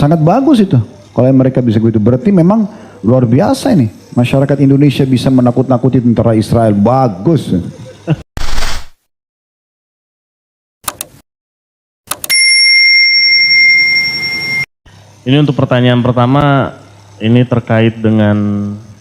sangat bagus itu. Kalau mereka bisa begitu, berarti memang luar biasa ini. Masyarakat Indonesia bisa menakut-nakuti tentara Israel, bagus. Ini untuk pertanyaan pertama, ini terkait dengan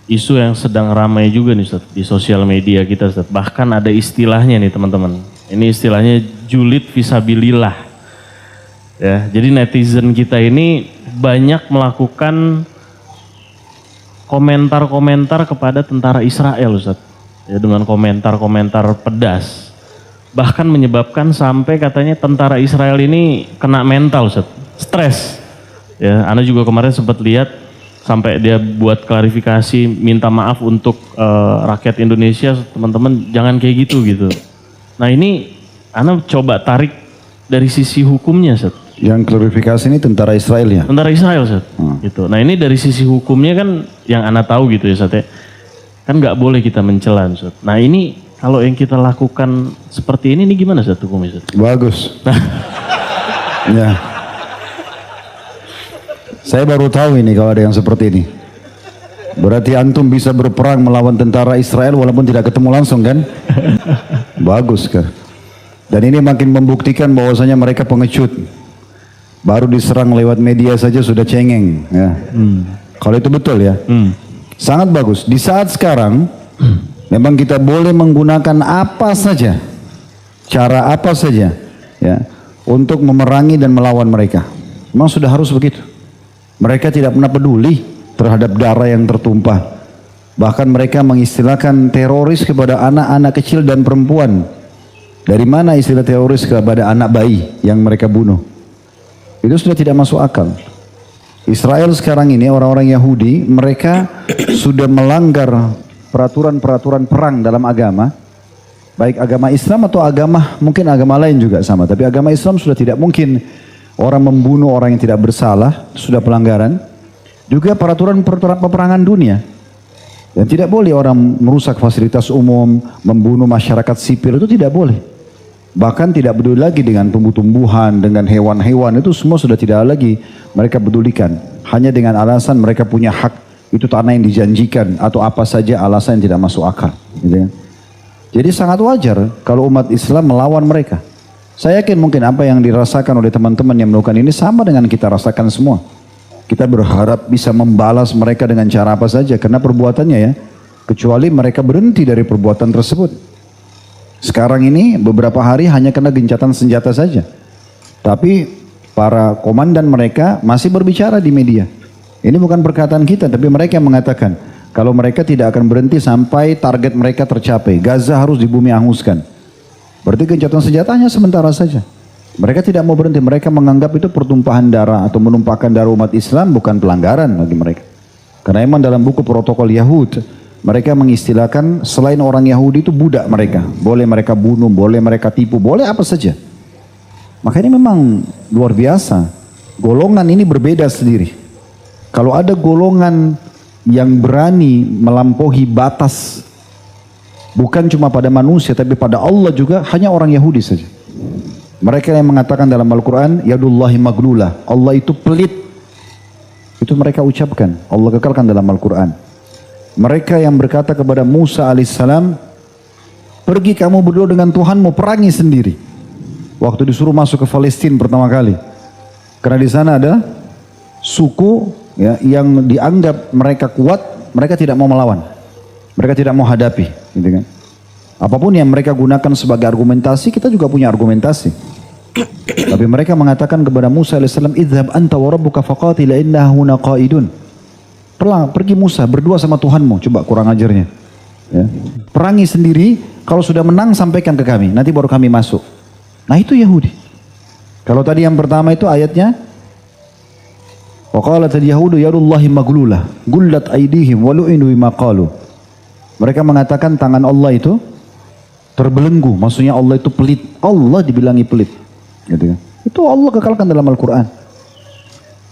isu yang sedang ramai juga nih Ustaz, di sosial media kita Ustaz. Bahkan ada istilahnya nih teman-teman. Ini istilahnya julid fisabilillah. Ya, jadi netizen kita ini banyak melakukan komentar-komentar kepada tentara Israel Ustaz. Ya, dengan komentar-komentar pedas. Bahkan menyebabkan sampai katanya tentara Israel ini kena mental Ustaz, stres. Ya, Anda juga kemarin sempat lihat sampai dia buat klarifikasi, minta maaf untuk rakyat Indonesia, teman-teman jangan kayak gitu. Nah ini Anda coba tarik dari sisi hukumnya Ustaz. Yang klarifikasi ini tentara Israel ya? Tentara Israel Ustaz. Gitu. Nah ini dari sisi hukumnya kan yang Anda tahu gitu ya Ustaz ya. Kan nggak boleh kita mencela Ustaz. Nah ini kalau yang kita lakukan seperti ini gimana Ustaz hukumnya Ustaz? Bagus. Ya. Saya baru tahu ini kalau ada yang seperti ini. Berarti antum bisa berperang melawan tentara Israel walaupun tidak ketemu langsung kan? Bagus kan? Dan ini makin membuktikan bahwasanya mereka pengecut. Baru diserang lewat media saja sudah cengeng. Ya. Kalau itu betul ya. Sangat bagus. Di saat sekarang memang kita boleh menggunakan apa saja, cara apa saja, ya, untuk memerangi dan melawan mereka. Memang sudah harus begitu. Mereka tidak pernah peduli terhadap darah yang tertumpah. Bahkan mereka mengistilahkan teroris kepada anak-anak kecil dan perempuan. Dari mana istilah teroris kepada anak bayi yang mereka bunuh? Itu sudah tidak masuk akal. Israel sekarang ini orang-orang Yahudi, mereka sudah melanggar peraturan-peraturan perang dalam agama. Baik agama Islam atau mungkin agama lain juga sama. Tapi agama Islam sudah tidak mungkin orang membunuh orang yang tidak bersalah, sudah pelanggaran. Juga peraturan-peraturan peperangan dunia. Dan tidak boleh orang merusak fasilitas umum, membunuh masyarakat sipil, itu tidak boleh. Bahkan tidak peduli lagi dengan tumbuh-tumbuhan, dengan hewan-hewan, itu semua sudah tidak lagi mereka pedulikan. Hanya dengan alasan mereka punya hak, itu tanah yang dijanjikan, atau apa saja alasan yang tidak masuk akal. Gitu ya. Jadi sangat wajar kalau umat Islam melawan mereka. Saya yakin mungkin apa yang dirasakan oleh teman-teman yang melakukan ini sama dengan kita rasakan semua. Kita berharap bisa membalas mereka dengan cara apa saja, karena perbuatannya ya, kecuali mereka berhenti dari perbuatan tersebut. Sekarang ini beberapa hari hanya kena gencatan senjata saja. Tapi para komandan mereka masih berbicara di media. Ini bukan perkataan kita, tapi mereka yang mengatakan kalau mereka tidak akan berhenti sampai target mereka tercapai. Gaza harus dibumi hanguskan. Berarti gencatan senjatanya sementara saja. Mereka tidak mau berhenti, mereka menganggap itu pertumpahan darah atau menumpahkan darah umat Islam bukan pelanggaran bagi mereka. Karena memang dalam buku protokol Yahud, mereka mengistilahkan selain orang Yahudi itu budak mereka. Boleh mereka bunuh, boleh mereka tipu, boleh apa saja. Makanya memang luar biasa. Golongan ini berbeda sendiri. Kalau ada golongan yang berani melampaui batas, bukan cuma pada manusia tapi pada Allah juga, hanya orang Yahudi saja. Mereka yang mengatakan dalam Al-Quran, Yadullahi maglulah, Allah itu pelit. Itu mereka ucapkan, Allah kekalkan dalam Al-Quran. Mereka yang berkata kepada Musa alaihissalam, pergi kamu berdua dengan Tuhanmu, perangi sendiri. Waktu disuruh masuk ke Palestina pertama kali. Karena di sana ada suku ya, yang dianggap mereka kuat, mereka tidak mau melawan. Mereka tidak mau hadapi. Gitu kan. Apapun yang mereka gunakan sebagai argumentasi, kita juga punya argumentasi. Tapi mereka mengatakan kepada Musa alaihissalam, idhab anta wa rabbuka faqatila inna huna qaidun. Pergi Musa berdua sama Tuhanmu, coba kurang ajarnya. Ya. Perangi sendiri, kalau sudah menang sampaikan ke kami, nanti baru kami masuk. Nah itu Yahudi. Kalau tadi yang pertama itu ayatnya, wa qalat al-yahudu yadullahi maglulah, gullat aydihim wa lu'inu bima qalu. Mereka mengatakan tangan Allah itu terbelenggu, maksudnya Allah itu pelit. Allah dibilangi pelit. Gitu kan. Itu Allah kekalkan dalam Al-Quran.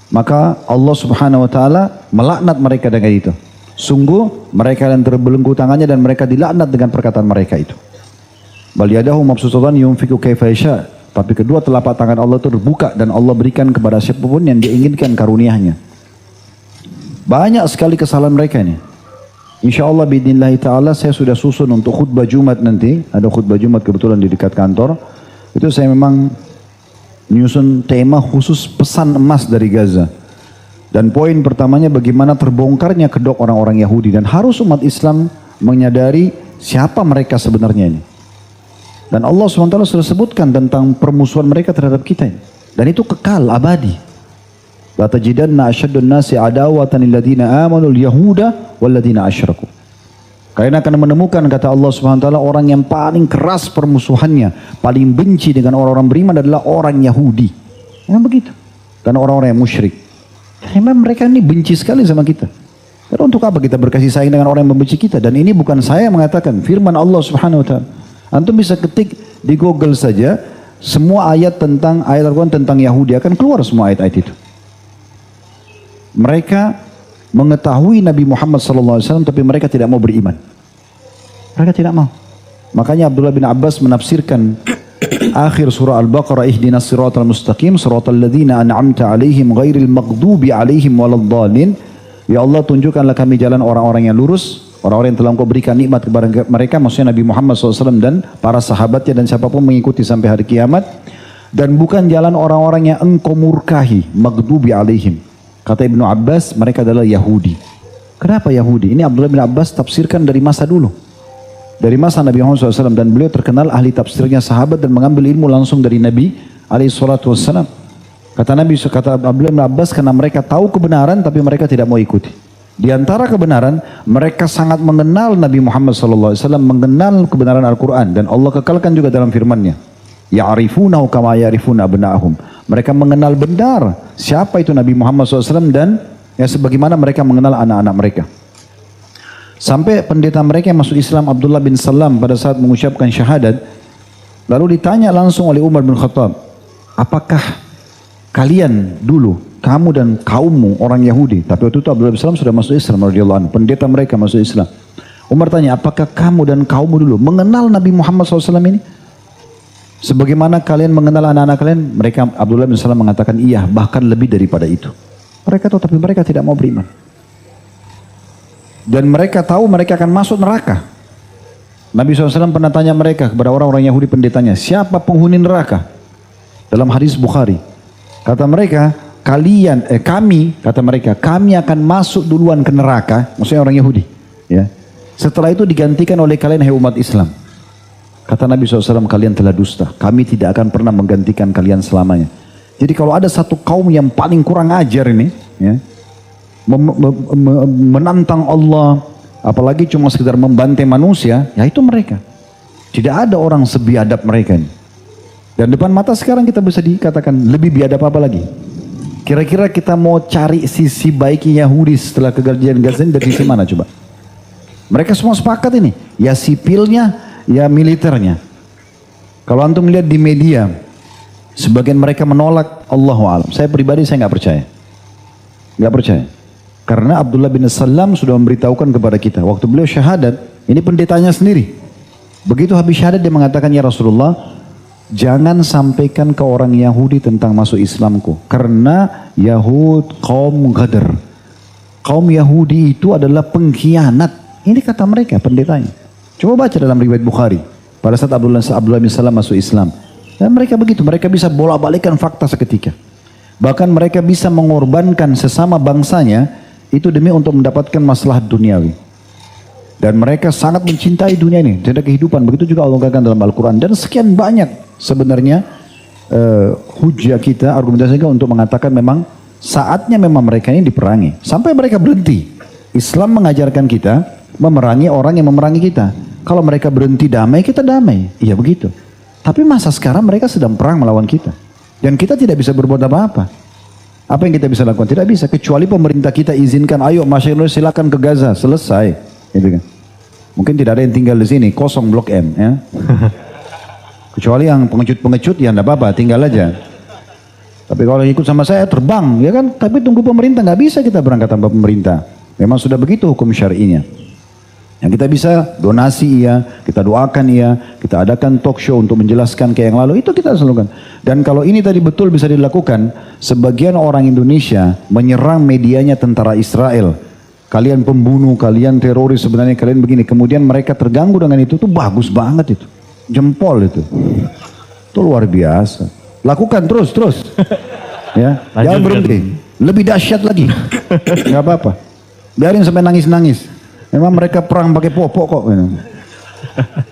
Maka Allah subhanahu wa ta'ala melaknat mereka dengan itu. Sungguh mereka yang terbelenggu tangannya dan mereka dilaknat dengan perkataan mereka itu. Bal yadahu mabsutatan yunfiqu kaifa yasha. Tapi kedua telapak tangan Allah itu terbuka dan Allah berikan kepada siapapun yang dia inginkan karunia-Nya. Banyak sekali kesalahan mereka ini. Insya Allah biidznillah ta'ala saya sudah susun untuk khutbah Jumat nanti. Ada khutbah Jumat kebetulan di dekat kantor. Itu saya memang menyusun tema khusus pesan emas dari Gaza. Dan poin pertamanya bagaimana terbongkarnya kedok orang-orang Yahudi. Dan harus umat Islam menyadari siapa mereka sebenarnya ini. Dan Allah SWT sudah sebutkan tentang permusuhan mereka terhadap kita ini. Dan itu kekal, abadi. La tajidanna asyaddun nasi adawatan lilladzina amanul yahuda walladzina asyraku. Kalian akan menemukan, kata Allah SWT, orang yang paling keras permusuhannya, paling benci dengan orang-orang beriman adalah orang Yahudi. Memang begitu. Dan orang-orang yang musyrik. Karena mereka ini benci sekali sama kita. Karena untuk apa kita berkasih sayang dengan orang yang membenci kita? Dan ini bukan saya mengatakan, firman Allah Subhanahu wa taala. Antum bisa ketik di Google saja semua ayat tentang ayat Al-Quran tentang Yahudi akan keluar semua ayat-ayat itu. Mereka mengetahui Nabi Muhammad SAW tapi mereka tidak mau beriman. Mereka tidak mau. Makanya Abdullah bin Abbas menafsirkan akhir surah Al-Baqarah, ihdinas siratal mustaqim siratal ladzina an'amta alaihim ghairil maghdubi alaihim waladdallin. Ya Allah, tunjukkanlah kami jalan orang-orang yang lurus, orang-orang yang telah Engkau berikan nikmat kepada mereka, maksudnya Nabi Muhammad SAW dan para sahabatnya dan siapapun mengikuti sampai hari kiamat. Dan bukan jalan orang-orang yang Engkau murkahi, maghdubi alaihim. Kata Ibnu Abbas, mereka adalah Yahudi. Kenapa Yahudi? Ini Abdullah bin Abbas tafsirkan dari masa dulu. Dari masa Nabi Muhammad SAW, dan beliau terkenal ahli tafsirnya sahabat dan mengambil ilmu langsung dari Nabi SAW. Kata Abdullah bin Abbas, karena mereka tahu kebenaran tapi mereka tidak mau ikuti. Di antara kebenaran, mereka sangat mengenal Nabi Muhammad SAW, mengenal kebenaran Al-Quran. Dan Allah kekalkan juga dalam firman-Nya. Ya'rifunahu kama ya'rifuna abna'ahum. Mereka mengenal benar siapa itu Nabi Muhammad SAW dan ya sebagaimana mereka mengenal anak-anak mereka. Sampai pendeta mereka yang masuk Islam, Abdullah bin Salam, pada saat mengucapkan syahadat, lalu ditanya langsung oleh Umar bin Khattab, apakah kalian dulu, kamu dan kaummu orang Yahudi? Tapi waktu itu Abdullah bin Salam sudah masuk Islam radhiyallahu anhu, pendeta mereka masuk Islam. Umar tanya, apakah kamu dan kaummu dulu mengenal Nabi Muhammad SAW ini? Sebagaimana kalian mengenal anak-anak kalian? Mereka, Abdullah bin Salam mengatakan, iya, bahkan lebih daripada itu. Mereka tahu, tapi mereka tidak mau beriman. Dan mereka tahu mereka akan masuk neraka. Nabi SAW pernah tanya mereka kepada orang-orang Yahudi pendetanya, siapa penghuni neraka? Dalam hadis Bukhari. Kata mereka, kami akan masuk duluan ke neraka, maksudnya orang Yahudi. Ya. Setelah itu digantikan oleh kalian, hai umat Islam. Kata Nabi SAW, kalian telah dusta. Kami tidak akan pernah menggantikan kalian selamanya. Jadi kalau ada satu kaum yang paling kurang ajar ini, ya, menantang Allah, apalagi cuma sekedar membantai manusia, ya itu mereka. Tidak ada orang sebiadab mereka ini. Dan depan mata sekarang kita bisa dikatakan lebih biadab apa lagi? Kira-kira kita mau cari sisi baiknya Yahudi setelah kejadian Gaza dari sisi mana coba? Mereka semua sepakat ini, ya sipilnya, ya militernya. Kalau antum lihat di media, sebagian mereka menolak, Allahu a'lam. Saya pribadi saya nggak percaya, nggak percaya. Karena Abdullah bin Salam sudah memberitahukan kepada kita, waktu beliau syahadat, ini pendetanya sendiri. Begitu habis syahadat dia mengatakan, ya Rasulullah, jangan sampaikan ke orang Yahudi tentang masuk Islamku. Karena Yahud kaum Ghadar. Kaum Yahudi itu adalah pengkhianat. Ini kata mereka pendetanya. Coba baca dalam riwayat Bukhari. Pada saat Abdullah bin Salam masuk Islam. Dan mereka begitu. Mereka bisa bolak-balikan fakta seketika. Bahkan mereka bisa mengorbankan sesama bangsanya itu demi untuk mendapatkan masalah duniawi. Dan mereka sangat mencintai dunia ini. Tidak kehidupan. Begitu juga Allah katakan dalam Al-Quran. Dan sekian banyak sebenarnya hujah kita, argumentasi kita untuk mengatakan memang saatnya memang mereka ini diperangi. Sampai mereka berhenti. Islam mengajarkan kita memerangi orang yang memerangi kita. Kalau mereka berhenti damai, kita damai. Iya begitu. Tapi masa sekarang mereka sedang perang melawan kita. Dan kita tidak bisa berbuat apa-apa. Apa yang kita bisa lakukan? Tidak bisa. Kecuali pemerintah kita izinkan, ayo masyarakat silakan ke Gaza. Selesai. Gitu kan. Mungkin tidak ada yang tinggal di sini. Kosong Blok M. Ya. Kecuali yang pengecut-pengecut, ya enggak apa-apa. Tinggal aja. Tapi kalau ikut sama saya terbang. Ya kan. Tapi tunggu pemerintah. Nggak bisa kita berangkat tanpa pemerintah. Memang sudah begitu hukum syar'inya. Yang kita bisa donasi iya, kita doakan iya, kita adakan talk show untuk menjelaskan ke yang lalu, itu kita lakukan. Dan kalau ini tadi betul bisa dilakukan, sebagian orang Indonesia menyerang medianya tentara Israel. Kalian pembunuh, kalian teroris, sebenarnya kalian begini. Kemudian mereka terganggu dengan itu, bagus banget itu. Jempol itu. Itu luar biasa. Lakukan terus. Ya, jangan berhenti. Lebih dahsyat lagi. Gak apa-apa. Biarin sampai nangis-nangis. Memang mereka perang pakai popok kok.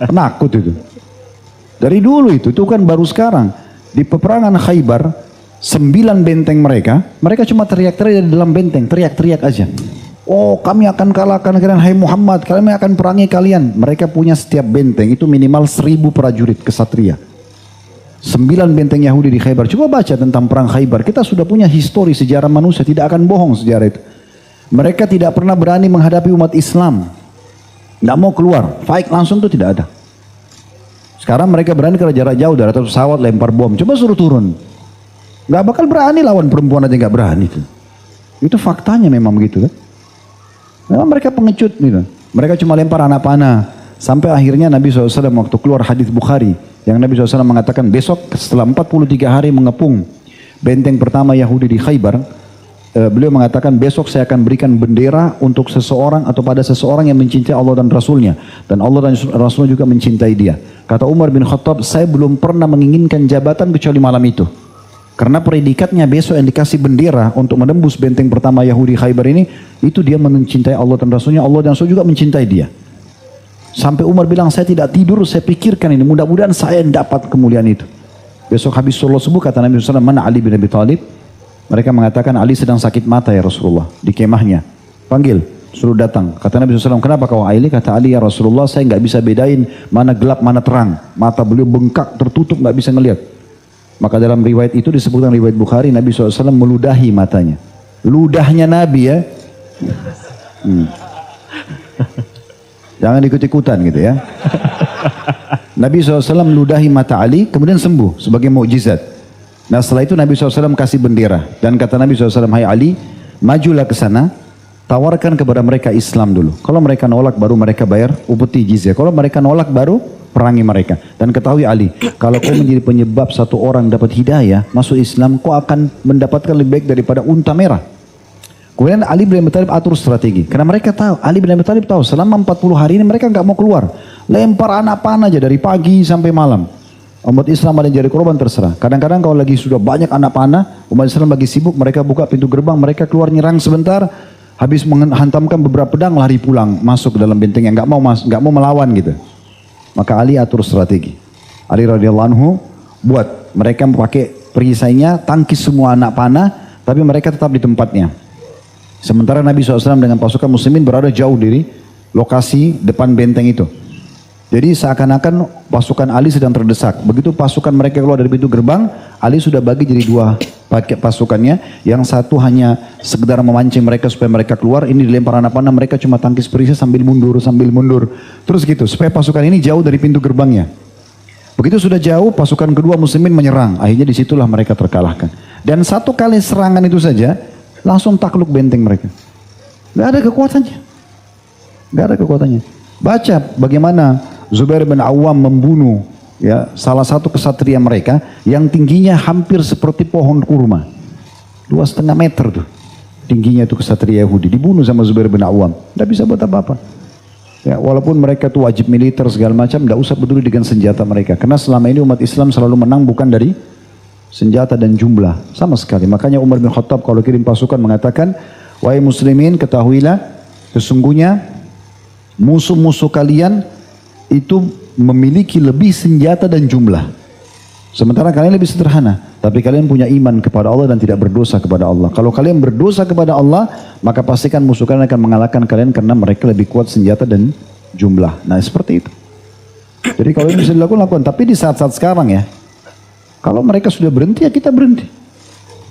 Penakut itu. Dari dulu itu kan baru sekarang. Di peperangan Khaybar, 9 benteng mereka cuma teriak-teriak di dalam benteng, teriak-teriak aja. Oh, kami akan kalahkan kalian, hai Muhammad, kami akan perangi kalian. Mereka punya setiap benteng itu minimal 1000 prajurit kesatria. 9 benteng Yahudi di Khaybar. Coba baca tentang perang Khaybar. Kita sudah punya histori sejarah manusia, tidak akan bohong sejarah itu. Mereka tidak pernah berani menghadapi umat Islam. Tidak mau keluar, fight langsung itu tidak ada. Sekarang mereka berani ke jarak jauh, dari atas pesawat lempar bom. Coba suruh turun. Gak bakal berani lawan perempuan aja gak berani itu. Itu faktanya memang begitu kan. Memang mereka pengecut gitu. Mereka cuma lempar anak panah. Sampai akhirnya Nabi SAW waktu keluar hadis Bukhari. Yang Nabi SAW mengatakan besok setelah 43 hari mengepung benteng pertama Yahudi di Khaybar. Beliau mengatakan besok saya akan berikan bendera untuk seseorang atau pada seseorang yang mencintai Allah dan Rasulnya. Dan Allah dan Rasulnya juga mencintai dia. Kata Umar bin Khattab, saya belum pernah menginginkan jabatan kecuali malam itu. Karena predikatnya besok yang dikasih bendera untuk menembus benteng pertama Yahudi Khaybar ini, itu dia mencintai Allah dan Rasulnya, Allah dan Rasul juga mencintai dia. Sampai Umar bilang, saya tidak tidur, saya pikirkan ini, mudah-mudahan saya dapat kemuliaan itu. Besok habis sholat subuh, kata Nabi SAW, mana Ali bin Abi Thalib? Mereka mengatakan Ali sedang sakit mata ya Rasulullah, di kemahnya. Panggil, suruh datang. Kata Nabi SAW, kenapa kau Ali? Kata Ali, ya Rasulullah, saya nggak bisa bedain mana gelap, mana terang. Mata beliau bengkak, tertutup, nggak bisa ngelihat. Maka dalam riwayat itu disebutkan riwayat Bukhari, Nabi SAW meludahi matanya. Ludahnya Nabi ya. Jangan ikut-ikutan gitu ya. Nabi SAW meludahi mata Ali, kemudian sembuh sebagai mukjizat. Nah setelah itu Nabi SAW kasih bendera. Dan kata Nabi SAW, hai Ali, majulah ke sana, tawarkan kepada mereka Islam dulu. Kalau mereka nolak baru mereka bayar upeti jizyah. Kalau mereka nolak baru perangi mereka. Dan ketahui Ali, kalau kau menjadi penyebab satu orang dapat hidayah, masuk Islam, kau akan mendapatkan lebih baik daripada unta merah. Kemudian Ali bin Abi Thalib atur strategi. Karena mereka tahu, Ali bin Abi Thalib tahu, selama 40 hari ini mereka nggak mau keluar. Lempar anak panah aja dari pagi sampai malam. Umat Islam ada yang jadi korban terserah. Kadang-kadang kalau lagi sudah banyak anak panah, umat Islam lagi sibuk, mereka buka pintu gerbang, mereka keluar nyerang sebentar, habis menghantamkan beberapa pedang, lari pulang, masuk ke dalam benteng yang nggak mau melawan gitu. Maka Ali atur strategi. Ali radhiyallahu anhu buat mereka pakai perisainya, tangkis semua anak panah, tapi mereka tetap di tempatnya. Sementara Nabi SAW dengan pasukan muslimin berada jauh dari lokasi depan benteng itu. Jadi seakan-akan pasukan Ali sedang terdesak. Begitu pasukan mereka keluar dari pintu gerbang, Ali sudah bagi jadi 2 paket pasukannya. Yang satu hanya sekedar memancing mereka supaya mereka keluar. Ini dilempar anak panah, mereka cuma tangkis perisai sambil mundur. Terus gitu, supaya pasukan ini jauh dari pintu gerbangnya. Begitu sudah jauh, pasukan kedua muslimin menyerang. Akhirnya disitulah mereka terkalahkan. Dan satu kali serangan itu saja, langsung takluk benteng mereka. Gak ada kekuatannya. Baca bagaimana Zubair bin Awam membunuh ya salah satu kesatria mereka yang tingginya hampir seperti pohon kurma, 2,5 meter tuh tingginya itu kesatria Yahudi, dibunuh sama Zubair bin Awam. Tidak bisa buat apa-apa. Ya, walaupun mereka tuh wajib militer segala macam, tidak usah peduli dengan senjata mereka. Karena selama ini umat Islam selalu menang bukan dari senjata dan jumlah sama sekali. Makanya Umar bin Khattab kalau kirim pasukan mengatakan, wahai muslimin ketahuilah sesungguhnya musuh-musuh kalian itu memiliki lebih senjata dan jumlah. Sementara kalian lebih sederhana, tapi kalian punya iman kepada Allah dan tidak berdosa kepada Allah. Kalau kalian berdosa kepada Allah, maka pastikan musuh kalian akan mengalahkan kalian karena mereka lebih kuat senjata dan jumlah. Nah seperti itu. Jadi kalau ini bisa dilakukan, tapi di saat-saat sekarang ya, kalau mereka sudah berhenti ya kita berhenti.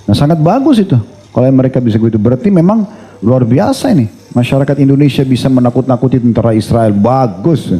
Nah sangat bagus itu. Kalau mereka bisa begitu, berarti memang luar biasa ini. Masyarakat Indonesia bisa menakut-nakuti tentara Israel, bagus.